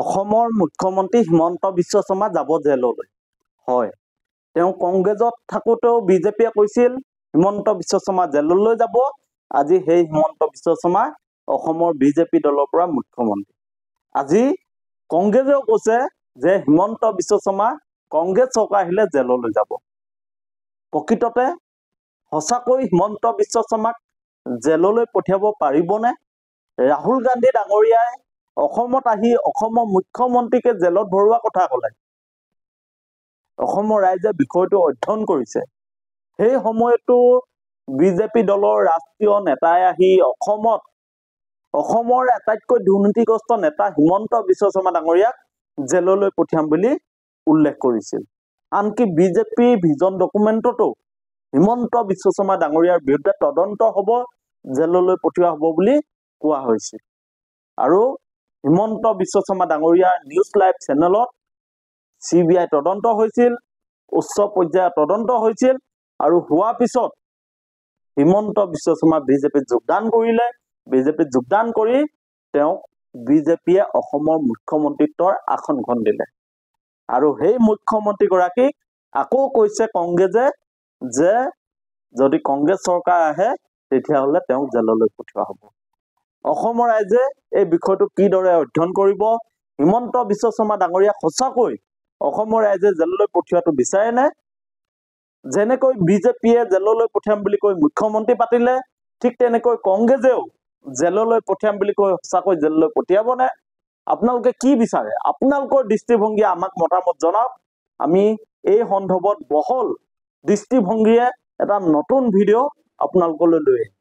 অসমৰ মুখ্যমন্ত্ৰী হিমন্ত বিশ্ব শৰ্মা যাব জেললৈ। হয়, তেওঁ কংগ্ৰেছত থাকোঁতেও বিজেপিয়ে কৈছিল হিমন্ত বিশ্ব শৰ্মা জেললৈ যাব। আজি সেই হিমন্ত বিশ্ব শৰ্মা অসমৰ বিজেপি দলৰ পৰা মুখ্যমন্ত্ৰী। আজি কংগ্ৰেছেও কৈছে যে হিমন্ত বিশ্ব শৰ্মা কংগ্ৰেছ চৰকাৰ আহিলে জেললৈ যাব। প্ৰকৃততে সঁচাকৈ হিমন্ত বিশ্ব শৰ্মাক জেললৈ পঠিয়াব পাৰিবনে? ৰাহুল গান্ধী ডাঙৰীয়াই অসমত আহি অসমৰ মুখ্যমন্ত্ৰীকে জেলত ভৰোৱা কথা ক'লে। অসমৰ ৰাইজে বিষয়টো অধ্যয়ন কৰিছে। সেই সময়তো বিজেপি দলৰ ৰাষ্ট্ৰীয় নেতাই আহি অসমৰ আটাইতকৈ দুৰ্নীতিগ্ৰস্ত নেতা হিমন্ত বিশ্ব শৰ্মা ডাঙৰীয়াক জেললৈ পঠিয়াম বুলি উল্লেখ কৰিছিল। আনকি বিজেপি ভিজন ডকুমেণ্টতো হিমন্ত বিশ্ব শৰ্মা ডাঙৰীয়াৰ বিৰুদ্ধে তদন্ত হ'ব, জেললৈ পঠিওৱা হ'ব বুলি কোৱা হৈছিল। আৰু হিমন্ত বিশ্ব শৰ্মা ডাঙৰীয়াৰ নিউজ লাইভ চেনেলত CBI তদন্ত হৈছিল, উচ্চ পৰ্যায়ৰ তদন্ত হৈছিল। আৰু হোৱাৰ পিছত হিমন্ত বিশ্ব শৰ্মা বিজেপিত যোগদান কৰিলে। বিজেপিত যোগদান কৰি তেওঁক বিজেপিয়ে অসমৰ মুখ্যমন্ত্ৰীত্বৰ আসনখন দিলে। আৰু সেই মুখ্যমন্ত্ৰীগৰাকীক আকৌ কৈছে কংগ্ৰেছে যে যদি কংগ্ৰেছ চৰকাৰ আহে তেতিয়াহ'লে তেওঁক জেললৈ পঠিওৱা হ'ব। অসমৰ ৰাইজে এই বিষয়টো কিদৰে অধ্যয়ন কৰিব? হিমন্ত বিশ্ব শৰ্মা ডাঙৰীয়া সঁচাকৈ অসমৰ ৰাইজে জেললৈ পঠিওৱাটো বিচাৰেনে? যেনেকৈ বিজেপিয়ে জেললৈ পঠিয়াম বুলি কৈ মুখ্যমন্ত্ৰী পাতিলে, ঠিক তেনেকৈ কংগ্ৰেছেও জেললৈ পঠিয়াম বুলি কৈ সঁচাকৈ জেললৈ পঠিয়াবনে? আপোনালোকে কি বিচাৰে? আপোনালোকৰ দৃষ্টিভংগী আমাক মতামত জনাওক। আমি এই সন্দৰ্ভত বহল দৃষ্টিভংগীৰে এটা নতুন ভিডিঅ' আপোনালোকলৈ লৈ আহিম।